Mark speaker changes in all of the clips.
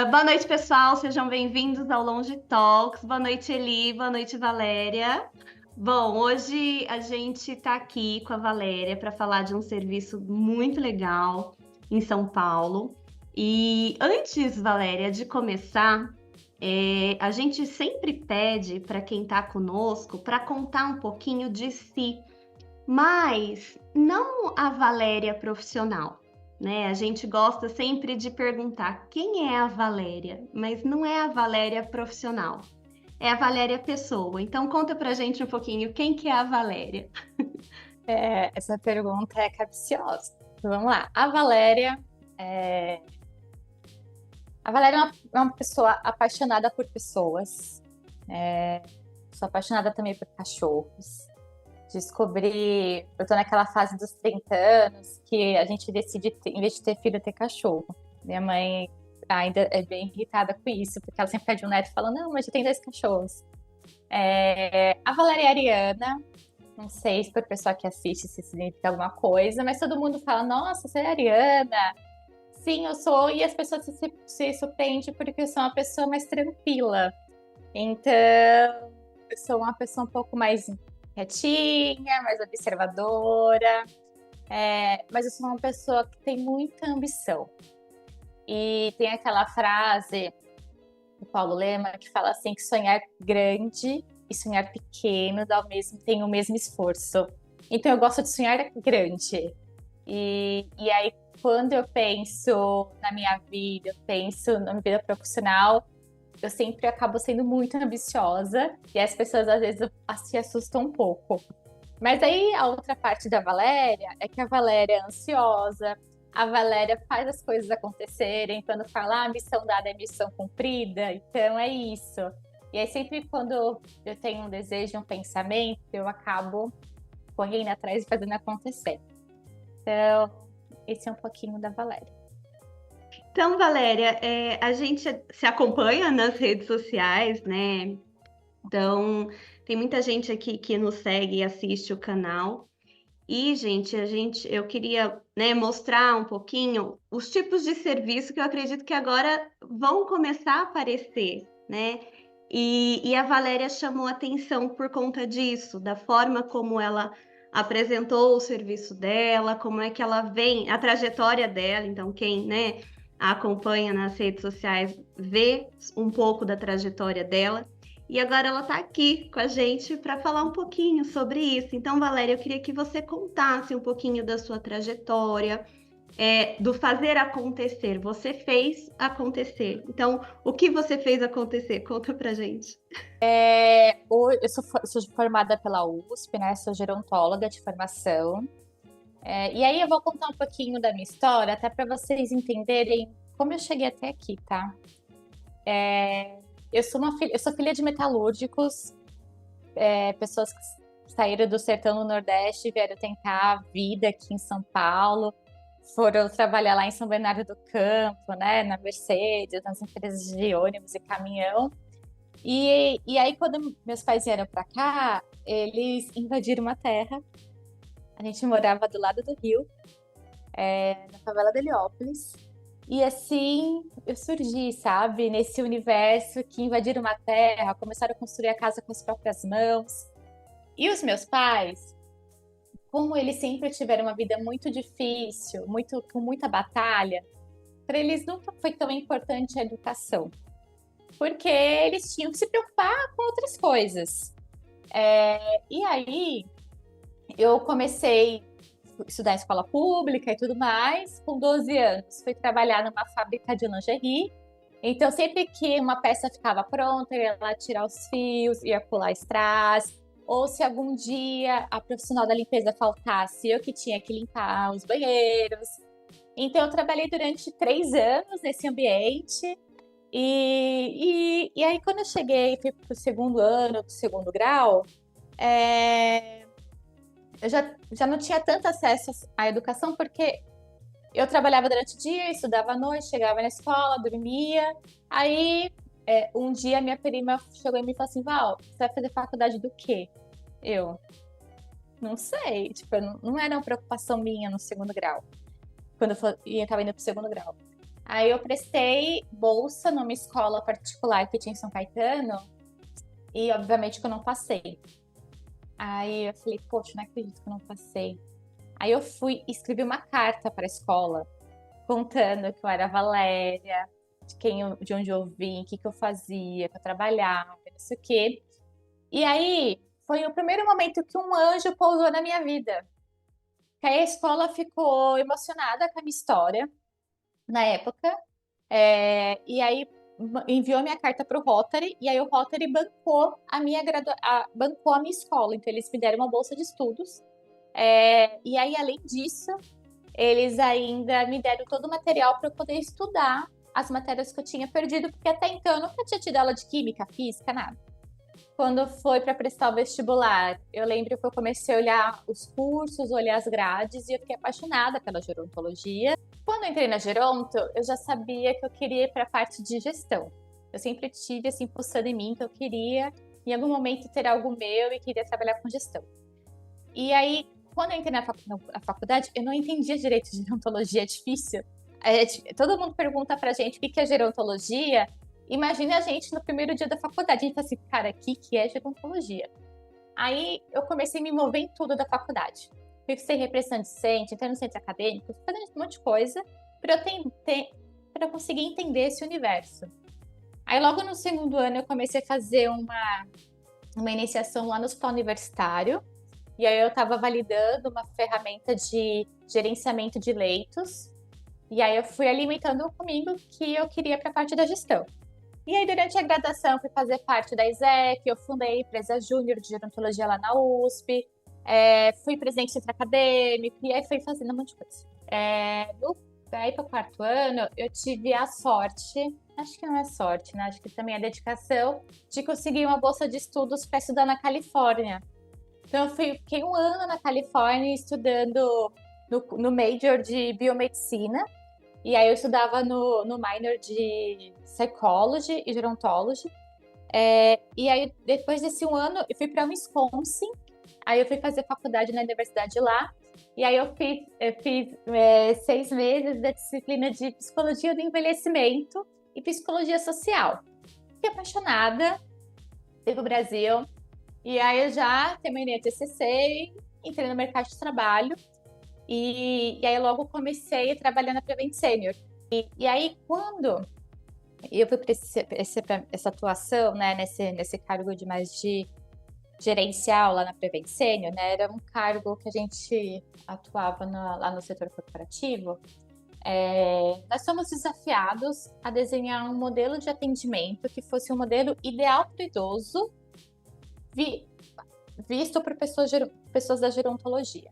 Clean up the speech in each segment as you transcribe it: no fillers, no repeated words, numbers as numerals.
Speaker 1: Boa noite, pessoal. Sejam bem-vindos ao Longe Talks. Boa noite, Eli. Boa noite, Valéria. Bom, hoje a gente está aqui com a Valéria para falar de um serviço muito legal em São Paulo. E antes, Valéria, de começar, a gente sempre pede para quem está conosco para contar um pouquinho de si, mas não a Valéria profissional, né? A gente gosta sempre de perguntar quem é a Valéria, mas não é a Valéria profissional, é a Valéria pessoa. Então conta pra gente um pouquinho quem que é a Valéria.
Speaker 2: Essa pergunta é capciosa. Vamos lá. A Valéria é uma pessoa apaixonada por pessoas. Sou apaixonada também por cachorros. Eu tô naquela fase dos 30 anos que a gente decide, em vez de ter filho, ter cachorro. Minha mãe ainda é bem irritada com isso, porque ela sempre pede um neto e fala, não, mas já tem 2 cachorros. A Valéria é ariana. Não sei se para o pessoal que assiste se significa alguma coisa, mas todo mundo fala, nossa, você é ariana. Sim, eu sou, e as pessoas se surpreendem porque eu sou uma pessoa mais tranquila. Então, eu sou uma pessoa um pouco mais quietinha, mais observadora, mas eu sou uma pessoa que tem muita ambição. E tem aquela frase do Paulo Lema que fala assim, que sonhar grande e sonhar pequeno tem o mesmo esforço. Então eu gosto de sonhar grande. E aí, quando eu penso na minha vida, eu penso na minha vida profissional, eu sempre acabo sendo muito ambiciosa e as pessoas às vezes se assustam um pouco. Mas aí a outra parte da Valéria é que a Valéria é ansiosa, a Valéria faz as coisas acontecerem, quando fala missão dada é missão cumprida, então é isso. E aí sempre quando eu tenho um desejo, um pensamento, eu acabo correndo atrás e fazendo acontecer. Então, esse é um pouquinho da Valéria.
Speaker 1: Então, Valéria, a gente se acompanha nas redes sociais, né? Então, tem muita gente aqui que nos segue e assiste o canal. E, gente, eu queria, né, mostrar um pouquinho os tipos de serviço que eu acredito que agora vão começar a aparecer, né? E a Valéria chamou atenção por conta disso, da forma como ela apresentou o serviço dela, como é que ela vem, a trajetória dela. Então, quem, né, a acompanha nas redes sociais vê um pouco da trajetória dela. E agora ela está aqui com a gente para falar um pouquinho sobre isso. Então, Valéria, eu queria que você contasse um pouquinho da sua trajetória, do fazer acontecer. Você fez acontecer. Então, o que você fez acontecer? Conta pra gente.
Speaker 2: Eu sou formada pela USP, né? Sou gerontóloga de formação. E aí eu vou contar um pouquinho da minha história, até para vocês entenderem como eu cheguei até aqui, tá? Eu sou filha de metalúrgicos, pessoas que saíram do sertão do Nordeste e vieram tentar a vida aqui em São Paulo. Foram trabalhar lá em São Bernardo do Campo, né? Na Mercedes, nas empresas de ônibus e caminhão. E aí, quando meus pais vieram para cá, eles invadiram uma terra. A gente morava do lado do rio, na favela de Heliópolis. E assim eu surgi, sabe? Nesse universo que invadiram uma terra, começaram a construir a casa com as próprias mãos. E os meus pais, como eles sempre tiveram uma vida muito difícil, com muita batalha, para eles nunca foi tão importante a educação. Porque eles tinham que se preocupar com outras coisas. E aí, eu comecei a estudar em escola pública e tudo mais. Com 12 anos, fui trabalhar numa fábrica de lingerie. Então, sempre que uma peça ficava pronta, eu ia lá tirar os fios, ia pular strass. Ou se algum dia a profissional da limpeza faltasse, eu que tinha que limpar os banheiros. Então, eu trabalhei durante 3 anos nesse ambiente. E aí, quando eu cheguei, fui para o segundo ano, do segundo grau, eu já não tinha tanto acesso à educação, porque eu trabalhava durante o dia, estudava à noite, chegava na escola, dormia. Aí, um dia, minha prima chegou em mim e falou assim, Val, você vai fazer faculdade do quê? Eu, não sei, tipo, não era uma preocupação minha no segundo grau, quando eu estava indo para o segundo grau. Aí eu prestei bolsa numa escola particular que tinha em São Caetano e obviamente que eu não passei. Aí eu falei, poxa, não acredito que eu não passei. Aí eu fui e escrevi uma carta para a escola, contando que eu era a Valéria, de onde eu vim, o que, que eu fazia, que eu trabalhava, não sei o quê. E aí foi o primeiro momento que um anjo pousou na minha vida. Que aí a escola ficou emocionada com a minha história na época. E aí enviou minha carta para o Rotary, e aí o Rotary bancou bancou a minha escola. Então eles me deram uma bolsa de estudos. E aí, além disso, eles ainda me deram todo o material para eu poder estudar as matérias que eu tinha perdido, porque até então eu nunca tinha tido aula de química, física, nada. Quando foi para prestar o vestibular, eu lembro que eu comecei a olhar os cursos, olhar as grades, e eu fiquei apaixonada pela gerontologia. Quando eu entrei na Geronto, eu já sabia que eu queria ir para a parte de gestão. Eu sempre tive assim pulsando em mim que eu queria, em algum momento, ter algo meu e queria trabalhar com gestão. E aí, quando eu entrei na faculdade, eu não entendia direito de gerontologia, é difícil. Todo mundo pergunta pra gente o que é gerontologia. Imagina a gente no primeiro dia da faculdade, a gente fala assim, cara, o que é gerontologia? Aí eu comecei a me envolver em tudo da faculdade. Fui ser representante docente, entrei no centro acadêmico, fui fazendo um monte de coisa para eu conseguir entender esse universo. Aí logo no segundo ano eu comecei a fazer uma iniciação lá no hospital universitário. E aí eu estava validando uma ferramenta de gerenciamento de leitos. E aí eu fui alimentando comigo que eu queria para a parte da gestão. E aí, durante a graduação, fui fazer parte da ISEC, eu fundei a empresa júnior de gerontologia lá na USP, fui presidente do centro acadêmico, e aí fui fazendo um monte de coisa. Daí para o quarto ano, eu tive a sorte, acho que não é sorte, né? Acho que também é dedicação, de conseguir uma bolsa de estudos para estudar na Califórnia. Então, eu fiquei um ano na Califórnia estudando no major de biomedicina. E aí eu estudava no minor de psychology e gerontology. E aí, depois desse um ano, eu fui para Wisconsin. Aí eu fui fazer faculdade na universidade lá. E aí eu fiz 6 meses da disciplina de psicologia do envelhecimento e psicologia social. Fiquei apaixonada, fui para o Brasil. E aí eu já terminei a TCC, entrei no mercado de trabalho. E aí logo comecei a trabalhar na Prevent Senior. E aí quando eu fui para essa atuação, né, nesse cargo de mais de gerencial lá na Prevent Senior, né, era um cargo que a gente atuava lá no setor corporativo. Nós somos desafiados a desenhar um modelo de atendimento que fosse um modelo ideal para o idoso, visto por pessoas da gerontologia.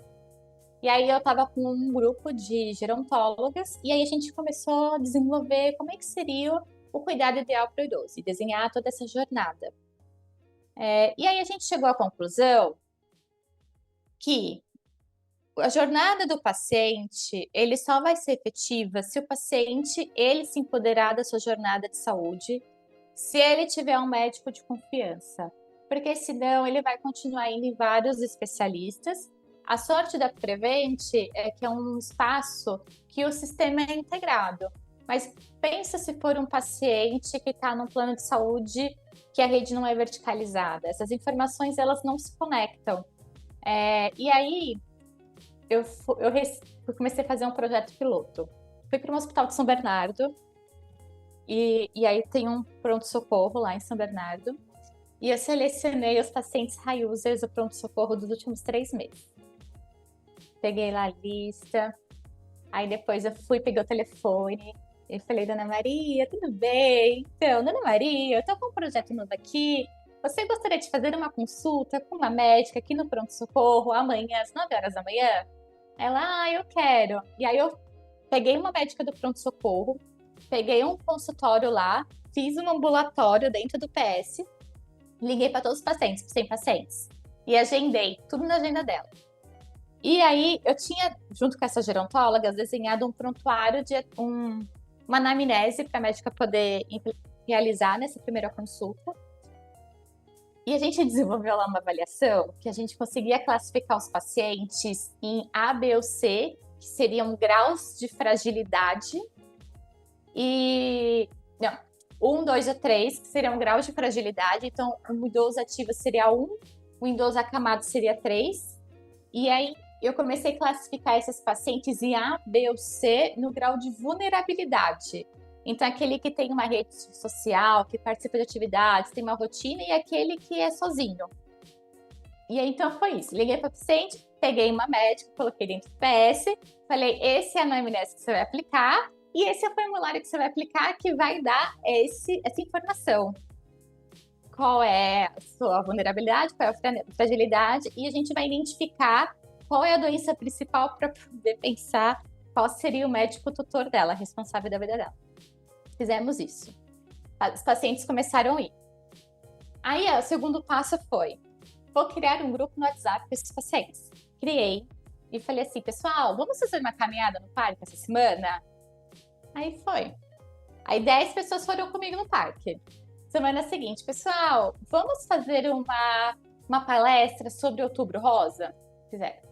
Speaker 2: E aí eu estava com um grupo de gerontólogas e aí a gente começou a desenvolver como é que seria o cuidado ideal para o idoso e desenhar toda essa jornada. E aí a gente chegou à conclusão que a jornada do paciente, ele só vai ser efetiva se o paciente, ele se empoderar da sua jornada de saúde, se ele tiver um médico de confiança, porque senão ele vai continuar indo em vários especialistas. A sorte da Prevent é que é um espaço que o sistema é integrado. Mas pensa se for um paciente que está num plano de saúde que a rede não é verticalizada. Essas informações, elas não se conectam. E aí, eu comecei a fazer um projeto piloto. Fui para um hospital de São Bernardo. E aí tem um pronto-socorro lá em São Bernardo. E eu selecionei os pacientes high users do pronto-socorro dos últimos 3 meses. Peguei lá a lista, aí depois eu peguei o telefone e falei, Dona Maria, tudo bem? Então, Dona Maria, eu tô com um projeto novo aqui, você gostaria de fazer uma consulta com uma médica aqui no pronto-socorro amanhã, às 9 horas da manhã? Ela, eu quero. E aí eu peguei uma médica do pronto-socorro, peguei um consultório lá, fiz um ambulatório dentro do PS, liguei para todos os pacientes, 100 pacientes, e agendei tudo na agenda dela. E aí, eu tinha, junto com essas gerontólogas, desenhado um prontuário uma anamnese para a médica poder realizar nessa primeira consulta. E a gente desenvolveu lá uma avaliação que a gente conseguia classificar os pacientes em A, B ou C, que seriam graus de fragilidade, E não, 1, 2 ou 3, que seriam graus de fragilidade. Então, o Windows ativo seria 1, o Windows acamado seria 3. E aí, eu comecei a classificar esses pacientes em A, B ou C no grau de vulnerabilidade. Então, aquele que tem uma rede social, que participa de atividades, tem uma rotina, e aquele que é sozinho. E aí, então, foi isso. Liguei para o paciente, peguei uma médica, coloquei dentro do PS, falei, esse é a anamnese que você vai aplicar, e esse é o formulário que você vai aplicar, que vai dar essa informação. Qual é a sua vulnerabilidade, qual é a fragilidade, e a gente vai identificar qual é a doença principal para poder pensar qual seria o médico tutor dela, responsável da vida dela. Fizemos isso. Os pacientes começaram a ir. Aí, o segundo passo foi, vou criar um grupo no WhatsApp com esses pacientes. Criei e falei assim, pessoal, vamos fazer uma caminhada no parque essa semana? Aí foi. Aí 10 pessoas foram comigo no parque. Semana seguinte, pessoal, vamos fazer uma palestra sobre Outubro Rosa? Fizeram.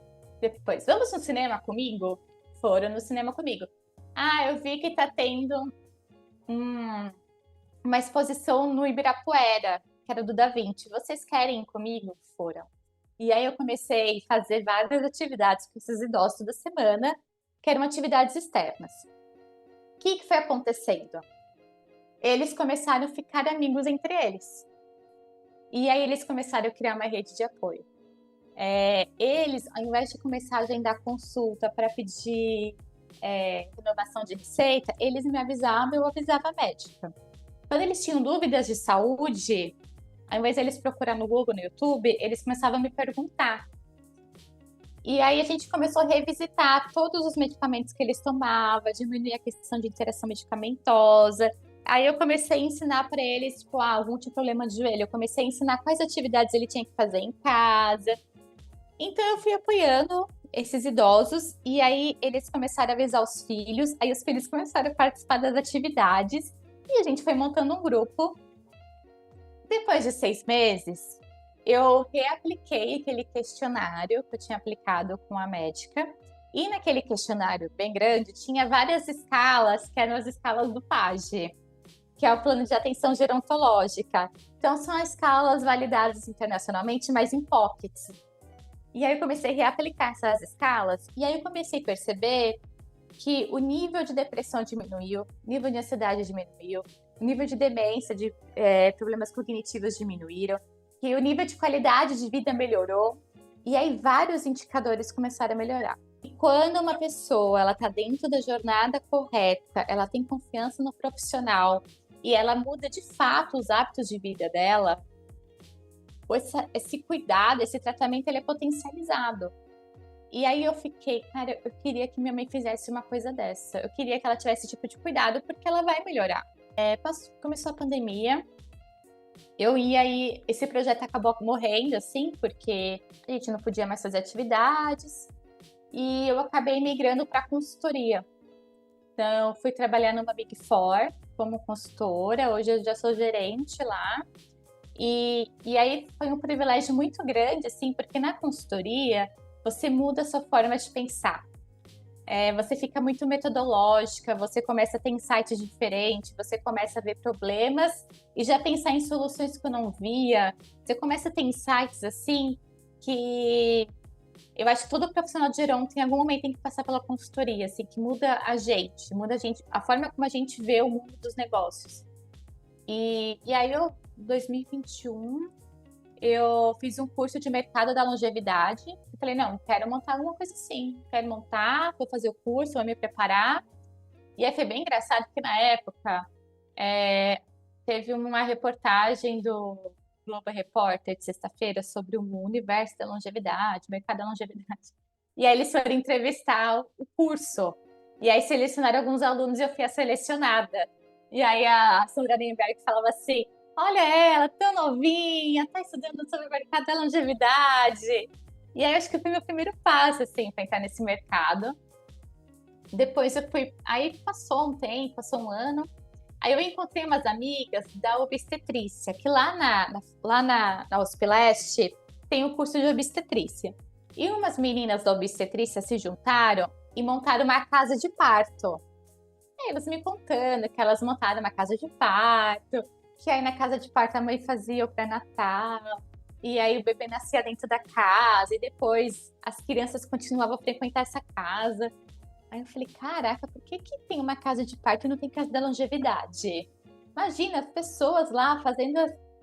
Speaker 2: Depois, vamos no cinema comigo? Foram no cinema comigo. Ah, eu vi que tá tendo uma exposição no Ibirapuera, que era do Da Vinci. Vocês querem ir comigo? Foram. E aí eu comecei a fazer várias atividades com esses idosos toda semana, que eram atividades externas. O que foi acontecendo? Eles começaram a ficar amigos entre eles. E aí eles começaram a criar uma rede de apoio. Eles, ao invés de começar a agendar consulta para pedir renovação de receita, eles me avisavam, eu avisava a médica. Quando eles tinham dúvidas de saúde, ao invés de eles procurar no Google, no YouTube, eles começavam a me perguntar. E aí a gente começou a revisitar todos os medicamentos que eles tomavam, diminuir a questão de interação medicamentosa. Aí eu comecei a ensinar para eles, tipo, algum tipo de problema de joelho. Eu comecei a ensinar quais atividades ele tinha que fazer em casa. Então eu fui apoiando esses idosos e aí eles começaram a avisar os filhos. Aí os filhos começaram a participar das atividades e a gente foi montando um grupo. Depois de 6 meses, eu reapliquei aquele questionário que eu tinha aplicado com a médica. E naquele questionário bem grande tinha várias escalas, que eram as escalas do PAGE, que é o Plano de Atenção Gerontológica. Então, são as escalas validadas internacionalmente, mas em pockets. E aí eu comecei a reaplicar essas escalas, e aí eu comecei a perceber que o nível de depressão diminuiu, o nível de ansiedade diminuiu, o nível de demência, de problemas cognitivos diminuíram, que o nível de qualidade de vida melhorou, e aí vários indicadores começaram a melhorar. E quando uma pessoa ela está dentro da jornada correta, ela tem confiança no profissional, e ela muda de fato os hábitos de vida dela, esse cuidado, esse tratamento, ele é potencializado. E aí eu fiquei, cara, eu queria que minha mãe fizesse uma coisa dessa. Eu queria que ela tivesse esse tipo de cuidado, porque ela vai melhorar. Começou a pandemia, esse projeto acabou morrendo, assim, porque a gente não podia mais fazer atividades. E eu acabei migrando para consultoria. Então, fui trabalhar numa Big Four como consultora. Hoje eu já sou gerente lá. E aí foi um privilégio muito grande, assim, porque na consultoria você muda a sua forma de pensar. Você fica muito metodológica, você começa a ter insights diferentes, você começa a ver problemas e já pensar em soluções que eu não via. Você começa a ter insights, assim, que eu acho que todo profissional de geronto em algum momento tem que passar pela consultoria, assim, que muda a gente, a forma como a gente vê o mundo dos negócios. E aí em 2021, eu fiz um curso de mercado da longevidade. Eu falei, não, quero montar alguma coisa assim. Quero montar, vou fazer o curso, vou me preparar. E aí foi bem engraçado, porque na época teve uma reportagem do Globo Repórter de sexta-feira sobre o universo da longevidade, o mercado da longevidade. E aí eles foram entrevistar o curso. E aí selecionaram alguns alunos e eu fui a selecionada. E aí a Sandra Nemberg falava assim, olha ela, tão novinha, tá estudando sobre o mercado da longevidade. E aí acho que foi meu primeiro passo, assim, para entrar nesse mercado. Depois aí passou um tempo, passou um ano. Aí eu encontrei umas amigas da obstetrícia, que lá na USP Leste tem o curso de obstetrícia. E umas meninas da obstetrícia se juntaram e montaram uma casa de parto. E aí você me contando que elas montaram uma casa de parto, que aí na casa de parto a mãe fazia o pré-natal, e aí o bebê nascia dentro da casa, e depois as crianças continuavam a frequentar essa casa. Aí eu falei, caraca, por que que tem uma casa de parto e não tem casa da longevidade? Imagina as pessoas lá fazendo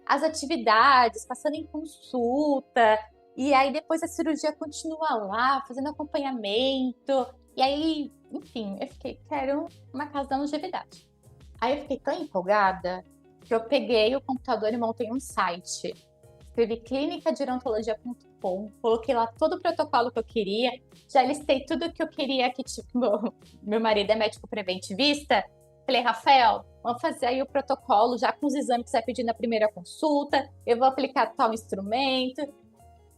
Speaker 2: as atividades, passando em consulta, e aí depois a cirurgia continua lá, fazendo acompanhamento. E aí, enfim, eu fiquei, quero uma casa da longevidade. Aí eu fiquei tão empolgada que eu peguei o computador e montei um site. Escrevi clinicadeodontologia.com, coloquei lá todo o protocolo que eu queria, já listei tudo que eu queria que, tipo, meu marido é médico preventivista. Falei, Rafael, vamos fazer aí o protocolo já com os exames que você vai pedir na primeira consulta, eu vou aplicar tal instrumento.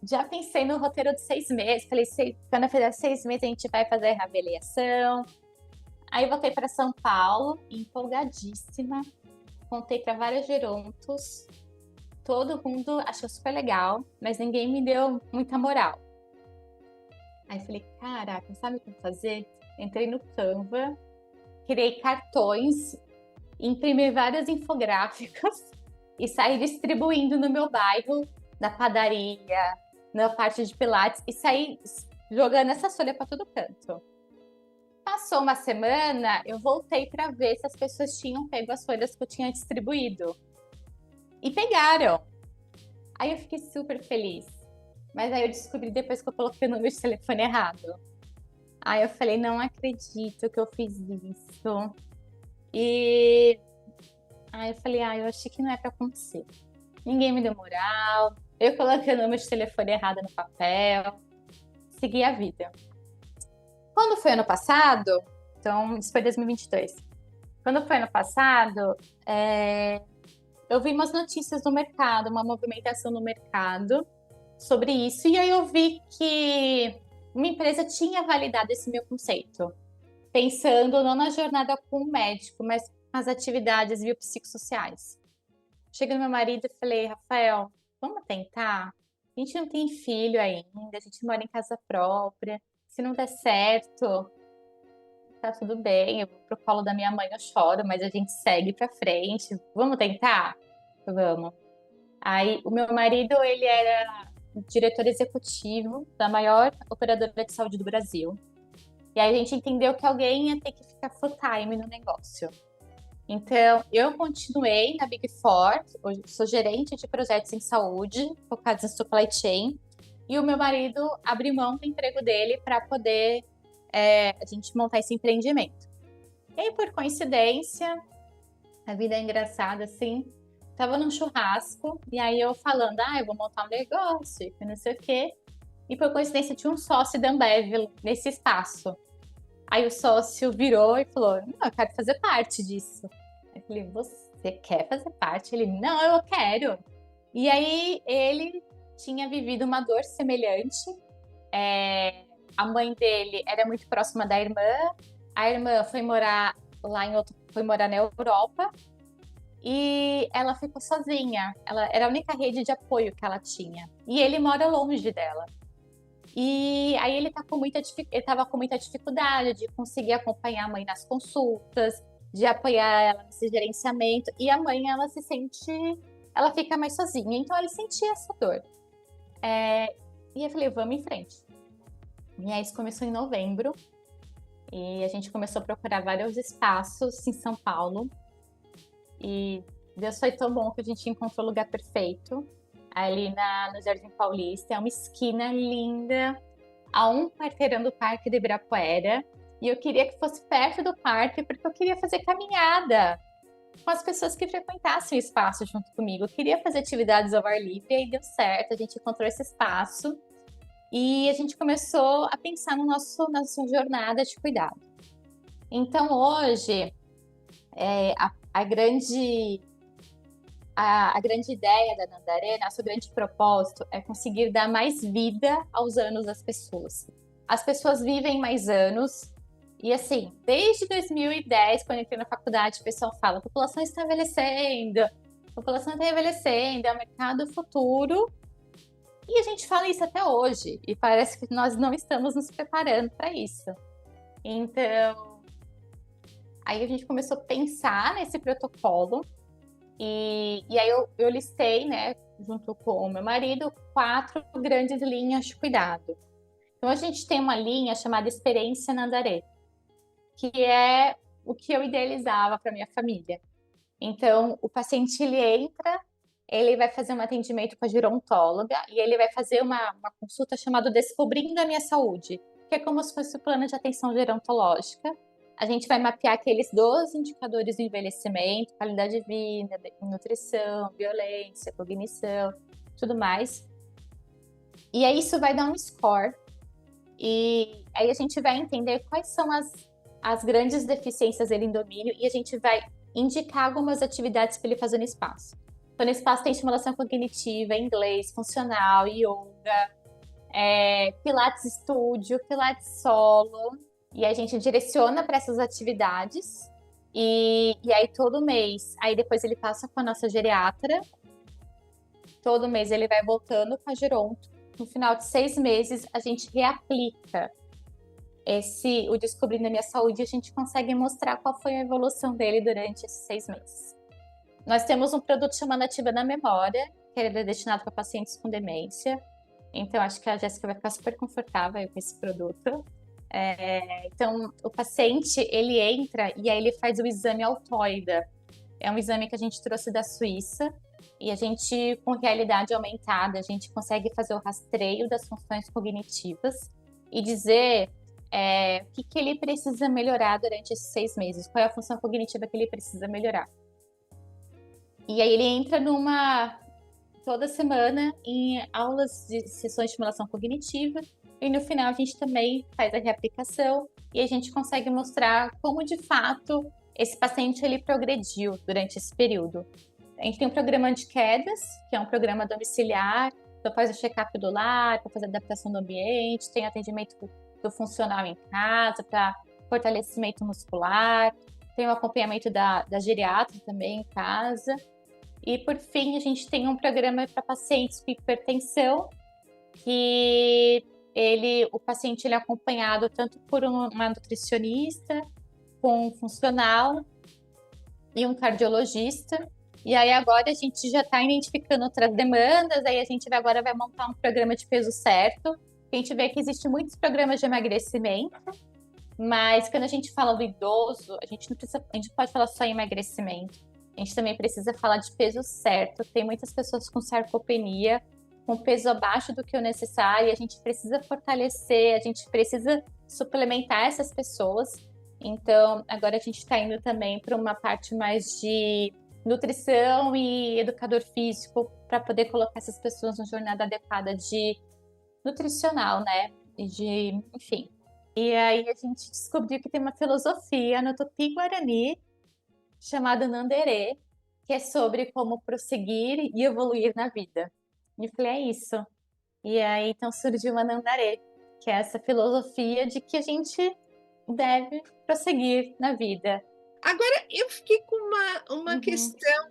Speaker 2: Já pensei no roteiro de 6 meses, falei, quando eu fizer 6 meses a gente vai fazer a reavaliação. Aí voltei para São Paulo, empolgadíssima, contei para vários gerontos, todo mundo achou super legal, mas ninguém me deu muita moral. Aí falei, caraca, sabe o que eu vou fazer? Entrei no Canva, criei cartões, imprimi vários infográficos e saí distribuindo no meu bairro, na padaria, na parte de pilates, e saí jogando essa folha para todo canto. Passou uma semana, eu voltei para ver se as pessoas tinham pego as folhas que eu tinha distribuído. E pegaram. Aí eu fiquei super feliz. Mas aí eu descobri depois que eu coloquei o número de telefone errado. Aí eu falei, não acredito que eu fiz isso. E aí eu falei, eu achei que não é para acontecer. Ninguém me deu moral. Eu coloquei o número de telefone errado no papel. Segui a vida. Quando foi ano passado, então isso foi 2022. Quando foi ano passado, eu vi umas notícias no mercado, uma movimentação no mercado sobre isso, e aí eu vi que uma empresa tinha validado esse meu conceito, pensando não na jornada com o médico, mas nas atividades biopsicossociais. Cheguei no meu marido e falei, Rafael, vamos tentar? A gente não tem filho ainda, a gente mora em casa própria. Se não der certo, tá tudo bem, eu vou pro colo da minha mãe, eu choro, mas a gente segue pra frente. Vamos tentar? Vamos. Aí, o meu marido, ele era diretor executivo da maior operadora de saúde do Brasil. E aí a gente entendeu que alguém ia ter que ficar full time no negócio. Então, eu continuei na Big Four, hoje sou gerente de projetos em saúde, focados em supply chain, e o meu marido abriu mão do emprego dele para poder a gente montar esse empreendimento. E aí, por coincidência, a vida é engraçada, assim, tava num churrasco, e aí eu falando, eu vou montar um negócio, que não sei o quê, e por coincidência tinha um sócio da Ambev nesse espaço. Aí o sócio virou e falou, não, eu quero fazer parte disso. Eu falei, você quer fazer parte? Ele, não, eu quero. E aí ele tinha vivido uma dor semelhante. A mãe dele era muito próxima da irmã. A irmã foi morar foi morar na Europa. E ela ficou sozinha. Ela era a única rede de apoio que ela tinha. E ele mora longe dela. E aí ele estava com muita dificuldade de conseguir acompanhar a mãe nas consultas, de apoiar ela nesse gerenciamento. E a mãe, ela fica mais sozinha. Então ele sentia essa dor. E eu falei, vamos em frente. E aí isso começou em novembro. E a gente começou a procurar vários espaços em São Paulo. E Deus foi tão bom que a gente encontrou o lugar perfeito. Ali no Jardim Paulista, é uma esquina linda, a um quarteirão do Parque do Ibirapuera. E eu queria que fosse perto do parque, porque eu queria fazer caminhada com as pessoas que frequentassem o espaço junto comigo. Eu queria fazer atividades ao ar livre, e aí deu certo, a gente encontrou esse espaço. E a gente começou a pensar na nossa jornada de cuidado. Então, hoje, a grande ideia da Nandaré, nosso grande propósito é conseguir dar mais vida aos anos das pessoas. As pessoas vivem mais anos e, assim, desde 2010, quando eu entrei na faculdade, o pessoal fala, a população está envelhecendo, é o mercado futuro. E a gente fala isso até hoje e parece que nós não estamos nos preparando para isso. Então, Aí a gente começou a pensar nesse protocolo e aí eu listei, né, junto com o meu marido, 4 grandes linhas de cuidado. Então a gente tem uma linha chamada Experiência Nandaré, que é o que eu idealizava para minha família. Então o paciente ele entra, ele vai fazer um atendimento com a gerontóloga e ele vai fazer uma consulta chamada Descobrindo a Minha Saúde, que é como se fosse o plano de atenção gerontológica. A gente vai mapear aqueles 12 indicadores do envelhecimento, qualidade de vida, nutrição, violência, cognição, tudo mais. E aí isso vai dar um score. E aí a gente vai entender quais são as grandes deficiências dele em domínio e a gente vai indicar algumas atividades para ele fazer no espaço. Então, no espaço tem estimulação cognitiva, inglês, funcional, yoga, pilates estúdio, pilates solo. E a gente direciona para essas atividades. E aí, todo mês, aí depois ele passa com a nossa geriatra. Todo mês ele vai voltando com a geronto. No final de 6 meses, a gente reaplica o Descobrindo a Minha Saúde e a gente consegue mostrar qual foi a evolução dele durante esses 6 meses. Nós temos um produto chamado Ativa na Memória, que é destinado para pacientes com demência. Então, acho que a Jéssica vai ficar super confortável com esse produto. Então, o paciente, ele entra e aí ele faz o exame Altoida. É um exame que a gente trouxe da Suíça e a gente, com realidade aumentada, a gente consegue fazer o rastreio das funções cognitivas e dizer o que ele precisa melhorar durante esses 6 meses, qual é a função cognitiva que ele precisa melhorar. E aí ele entra toda semana em aulas de sessões de estimulação cognitiva e no final a gente também faz a reaplicação e a gente consegue mostrar como de fato esse paciente ele progrediu durante esse período. A gente tem um programa de quedas, que é um programa domiciliar, então faz o check-up do lar, para fazer adaptação do ambiente, tem atendimento do funcional em casa, para fortalecimento muscular, tem o acompanhamento da geriatra também em casa. E, por fim, a gente tem um programa para pacientes com hipertensão, que o paciente ele é acompanhado tanto por uma nutricionista, com um funcional e um cardiologista. E aí agora a gente já está identificando outras demandas, aí a gente agora vai montar um programa de peso certo. A gente vê que existem muitos programas de emagrecimento, mas quando a gente fala do idoso, a gente pode falar só em emagrecimento. A gente também precisa falar de peso certo. Tem muitas pessoas com sarcopenia, com peso abaixo do que o necessário, e a gente precisa fortalecer, a gente precisa suplementar essas pessoas. Então, agora a gente está indo também para uma parte mais de nutrição e educador físico, para poder colocar essas pessoas numa jornada adequada de nutricional, né? Enfim. E aí a gente descobriu que tem uma filosofia no Tupi-Guarani chamada Nanderê, que é sobre como prosseguir e evoluir na vida. E eu falei, é isso. E aí então surgiu a Nandaré, que é essa filosofia de que a gente deve prosseguir na vida.
Speaker 3: Agora, eu fiquei com uma questão,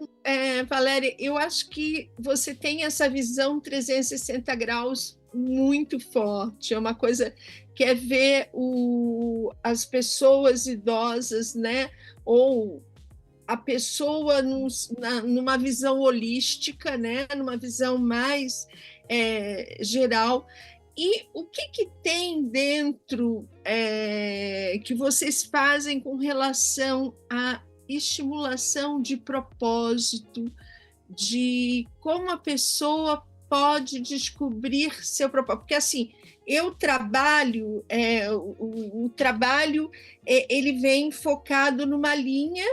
Speaker 3: Valéria, eu acho que você tem essa visão 360 graus muito forte, é uma coisa que é ver as pessoas idosas, né, ou a pessoa numa visão holística, né, numa visão mais geral. E o que tem dentro que vocês fazem com relação à estimulação de propósito, de como a pessoa pode descobrir seu propósito? Porque, assim, eu trabalho, o trabalho ele vem focado numa linha,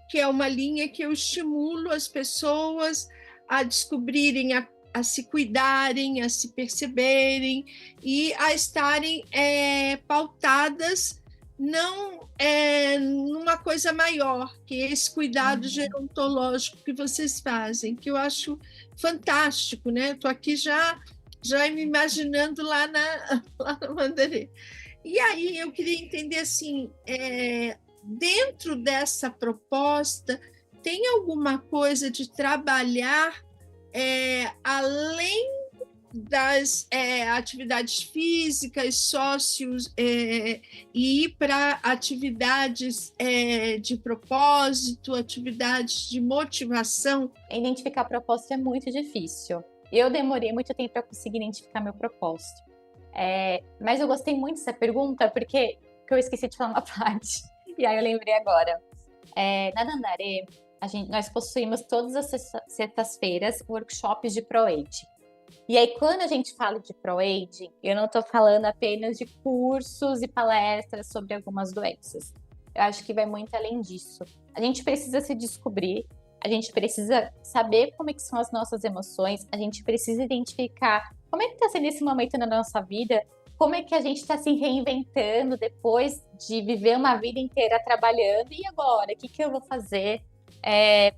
Speaker 3: que é uma linha que eu estimulo as pessoas a descobrirem, a se cuidarem, a se perceberem e a estarem pautadas não numa coisa maior, que é esse cuidado gerontológico que vocês fazem, que eu acho fantástico, né? Estou aqui já me imaginando lá na Mandaré. E aí eu queria entender assim, dentro dessa proposta, tem alguma coisa de trabalhar além das atividades físicas, sócios, e ir para atividades de propósito, atividades de motivação?
Speaker 2: Identificar propósito é muito difícil. Eu demorei muito tempo para conseguir identificar meu propósito. Mas eu gostei muito dessa pergunta porque eu esqueci de falar uma parte. E aí eu lembrei agora. Na Dandarê, nós possuímos todas as sextas-feiras workshops de ProAge. E aí, quando a gente fala de ProAge, eu não estou falando apenas de cursos e palestras sobre algumas doenças. Eu acho que vai muito além disso. A gente precisa se descobrir, a gente precisa saber como é que são as nossas emoções, a gente precisa identificar como é que está sendo esse momento na nossa vida, como é que a gente está se reinventando depois de viver uma vida inteira trabalhando, e agora, o que eu vou fazer?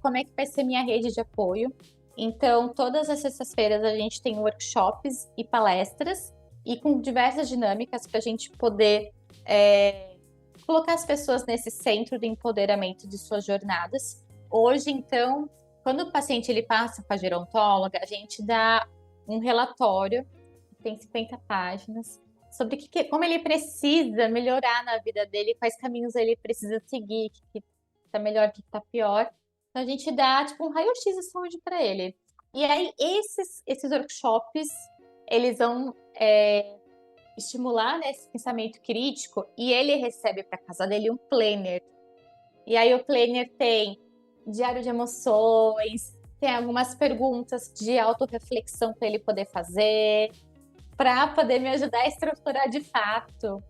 Speaker 2: Como é que vai ser minha rede de apoio? Então, todas as sextas-feiras a gente tem workshops e palestras, e com diversas dinâmicas para a gente poder colocar as pessoas nesse centro do empoderamento de suas jornadas. Hoje, então, quando o paciente ele passa com a gerontóloga, a gente dá um relatório, que tem 50 páginas, sobre como ele precisa melhorar na vida dele, quais caminhos ele precisa seguir, o que está melhor, o que está pior. Então, a gente dá tipo um raio-x de saúde para ele. E aí, esses workshops, eles vão estimular, né, esse pensamento crítico, e ele recebe para casa dele um planner. E aí, o planner tem diário de emoções, tem algumas perguntas de autorreflexão para ele poder fazer, para poder me ajudar a estruturar de fato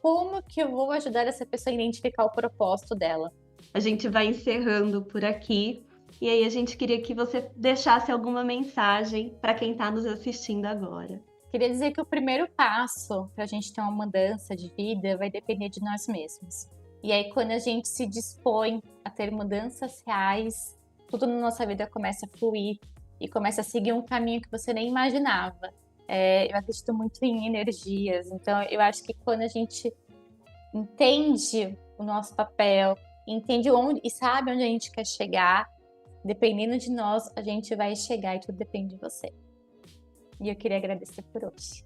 Speaker 2: como que eu vou ajudar essa pessoa a identificar o propósito dela.
Speaker 1: A gente vai encerrando por aqui. E aí a gente queria que você deixasse alguma mensagem para quem está nos assistindo agora.
Speaker 2: Queria dizer que o primeiro passo para a gente ter uma mudança de vida vai depender de nós mesmos. E aí, quando a gente se dispõe a ter mudanças reais, tudo na nossa vida começa a fluir e começa a seguir um caminho que você nem imaginava. Eu acredito muito em energias, então eu acho que quando a gente entende o nosso papel, entende onde e sabe onde a gente quer chegar, dependendo de nós, a gente vai chegar, e tudo depende de você. E eu queria agradecer por hoje.